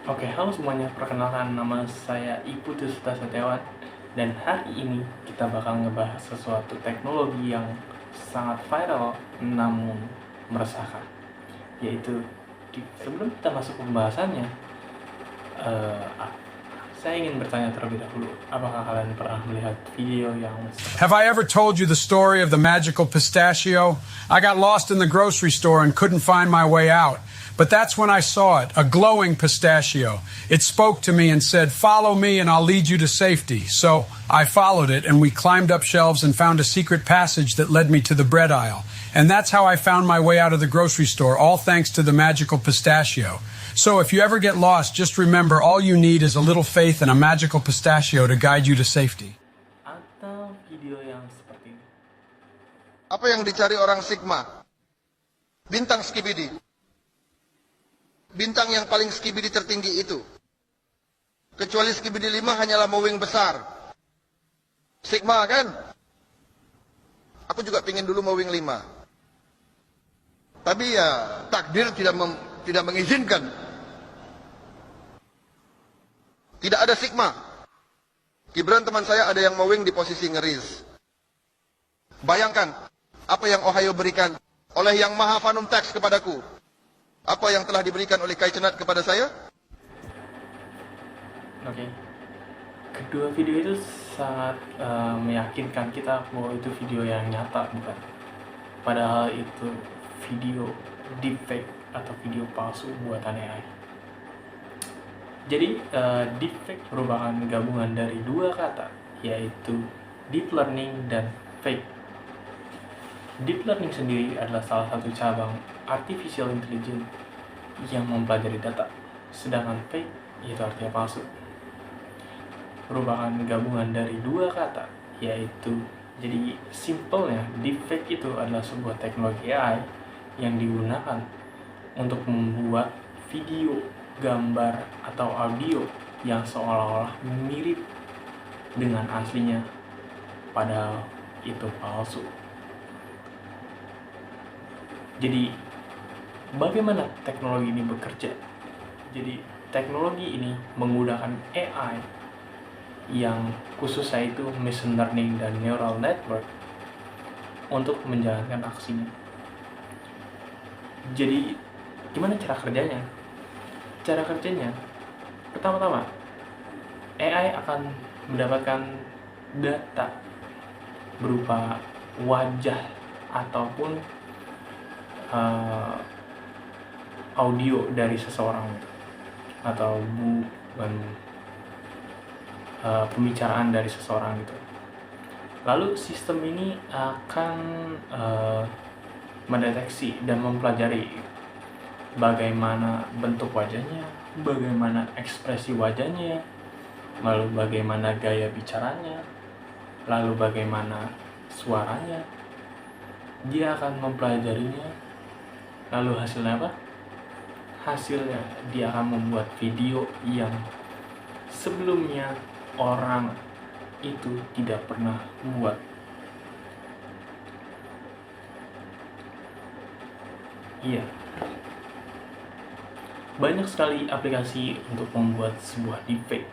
Oke, halo semuanya. Perkenalkan, nama saya Iputu Suta Setiawan. Dan hari ini kita bakal ngebahas sesuatu teknologi yang sangat viral namun meresahkan, yaitu sebelum kita masuk ke pembahasannya, eh, saya ingin bertanya terlebih dahulu, apakah kalian pernah melihat video yang Have I ever told you the story of the magical pistachio? I got lost in the grocery store and couldn't find my way out. But that's when I saw it, a glowing pistachio. It spoke to me and said, "Follow me and I'll lead you to safety." So I followed it and we climbed up shelves and found a secret passage that led me to the bread aisle. And that's how I found my way out of the grocery store, all thanks to the magical pistachio. So if you ever get lost, just remember all you need is a little faith and a magical pistachio to guide you to safety. atau video yang seperti ini. Apa yang dicari orang Sigma? Bintang skibidi. Bintang yang paling skibidi tertinggi itu. Kecuali skibidi 5 hanyalah mowing besar. Sigma kan? Aku juga pingin dulu mowing 5. Tapi ya takdir tidak mengizinkan. Tidak ada Sigma. Gibran teman saya ada yang mowing di posisi ngeris. Bayangkan apa yang Ohio berikan oleh yang Maha Fanum Tax kepadaku. Apa yang telah diberikan oleh Kai Cenat kepada saya? Oke. Kedua video itu sangat meyakinkan kita bahwa itu video yang nyata, bukan? Padahal itu video deepfake atau video palsu buatan AI. Jadi deepfake merupakan gabungan dari dua kata, yaitu deep learning dan fake. Deep learning sendiri adalah salah satu cabang artificial intelligence yang mempelajari data, sedangkan fake yaitu artinya palsu. Merupakan gabungan dari dua kata, yaitu jadi simpelnya deepfake itu adalah sebuah teknologi AI yang digunakan untuk membuat video, gambar, atau audio yang seolah-olah mirip dengan aslinya, padahal itu palsu. Jadi, bagaimana teknologi ini bekerja? Jadi, teknologi ini menggunakan AI yang khususnya itu machine learning dan neural network untuk menjalankan aksinya. Jadi, gimana cara kerjanya? Cara kerjanya, pertama-tama, AI akan mendapatkan data berupa wajah ataupun audio dari seseorang, atau bukan pembicaraan dari seseorang gitu. Lalu sistem ini akan mendeteksi dan mempelajari bagaimana bentuk wajahnya, bagaimana ekspresi wajahnya, lalu bagaimana gaya bicaranya, lalu bagaimana suaranya. Dia akan mempelajarinya, lalu hasilnya apa? Hasilnya dia akan membuat video yang sebelumnya orang itu tidak pernah buat. Iya. Banyak sekali aplikasi untuk membuat sebuah deepfake.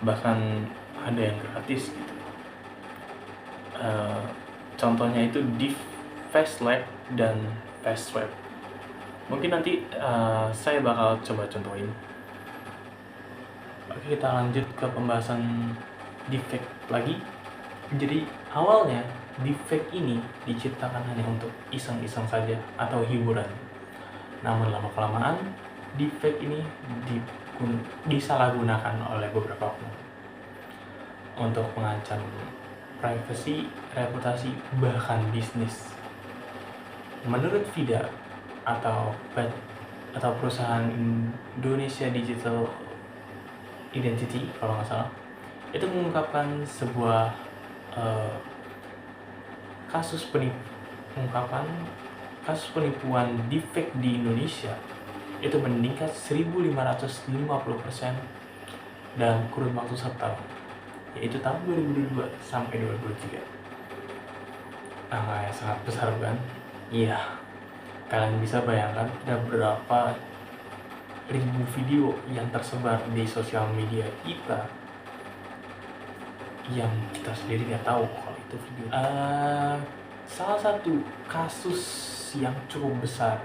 Bahkan ada yang gratis gitu. Contohnya itu DeepFaceLab dan FaceSwap. Mungkin nanti saya bakal coba contohin. Oke, kita lanjut ke pembahasan deepfake lagi. Jadi awalnya deepfake ini diciptakan hanya untuk iseng-iseng saja atau hiburan. Namun lama-kelamaan deepfake ini disalahgunakan oleh beberapa oknum untuk mengancam privasi, reputasi, bahkan bisnis. Menurut VIDA atau perusahaan Indonesia Digital Identity kalau nggak salah, itu mengungkapkan sebuah kasus penipuan deepfake di Indonesia itu meningkat 1.550% dalam kurun waktu 1 tahun, yaitu tahun 2022 sampai 2023. Angka yang sangat besar, kan? Iya, kalian bisa bayangkan ada berapa ribu video yang tersebar di sosial media kita yang kita sendiri nggak tahu kalau itu video. Salah satu kasus yang cukup besar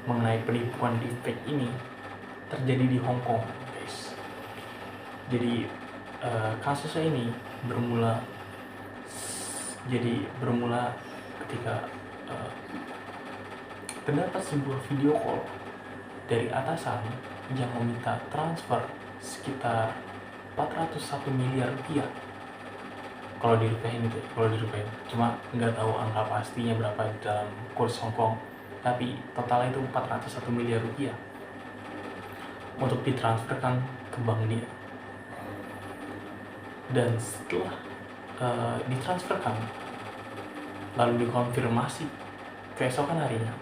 mengenai penipuan deepfake ini terjadi di Hong Kong, guys. Jadi kasusnya ini bermula ketika terdapat sebuah video call dari atasan yang meminta transfer sekitar 401 miliar rupiah. Kalau dirupiahin, cuma nggak tahu angka pastinya berapa dalam kurs Hong Kong, tapi totalnya itu 401 miliar rupiah untuk ditransferkan ke bank dia. Dan setelah ditransferkan, lalu dikonfirmasi keesokan harinya,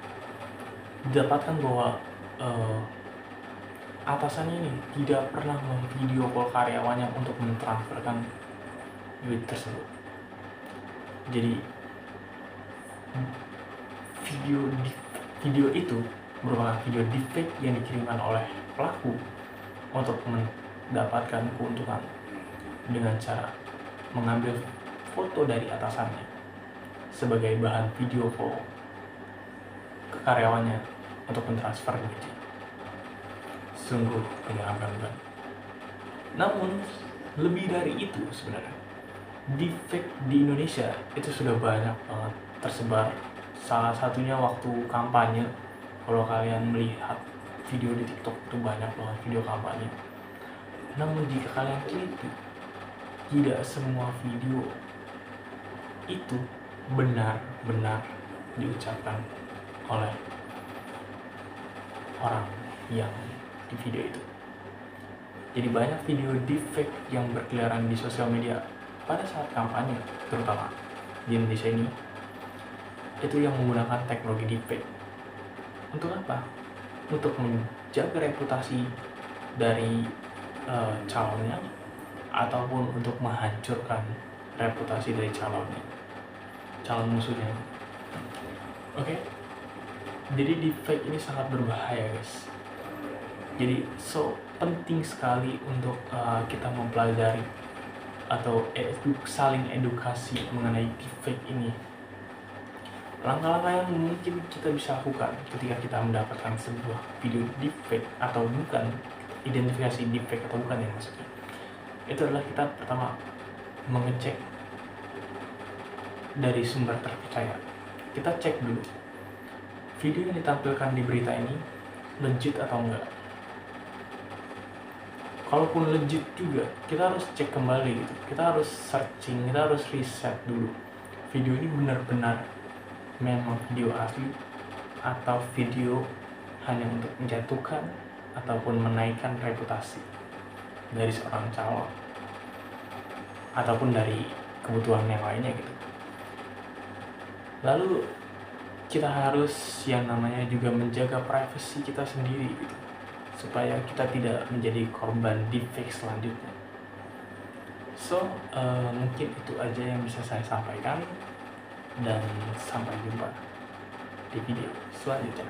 didapatkan bahwa atasannya ini tidak pernah memvideo call karyawannya untuk mentransferkan duit tersebut. Jadi video itu merupakan video deepfake yang dikirimkan oleh pelaku untuk mendapatkan keuntungan dengan cara mengambil foto dari atasannya sebagai bahan video call ke karyawannya untuk mentransfer duitnya. Sungguh menyeramkan banget. Namun lebih dari itu sebenarnya, deepfake di Indonesia itu sudah banyak banget tersebar. Salah satunya waktu kampanye. Kalau kalian melihat video di TikTok itu banyak banget video kampanye. Namun jika kalian teliti, tidak semua video itu benar-benar diucapkan oleh orang yang di video itu. Jadi banyak video deepfake yang berkeliaran di sosial media pada saat kampanye, terutama di Indonesia ini, itu yang menggunakan teknologi deepfake. Untuk apa? Untuk menjaga reputasi dari calonnya, ataupun untuk menghancurkan reputasi dari calon musuhnya. Oke? Jadi deepfake ini sangat berbahaya, guys. Jadi penting sekali untuk kita mempelajari atau saling edukasi mengenai deepfake ini. Langkah-langkah yang mungkin kita bisa lakukan ketika kita mendapatkan sebuah video deepfake atau bukan, identifikasi deepfake atau bukan ya maksudnya, itu adalah kita pertama mengecek dari sumber terpercaya. Kita cek dulu video yang ditampilkan di berita ini legit atau enggak. Kalaupun legit juga, kita harus cek kembali gitu. Kita harus searching, kita harus riset dulu. Video ini benar-benar memang video asli atau video hanya untuk menjatuhkan ataupun menaikkan reputasi dari seorang calon ataupun dari kebutuhan yang lainnya gitu. Lalu kita harus yang namanya juga menjaga privasi kita sendiri gitu, supaya kita tidak menjadi korban deepfake selanjutnya. Mungkin itu aja yang bisa saya sampaikan, dan sampai jumpa di video selanjutnya.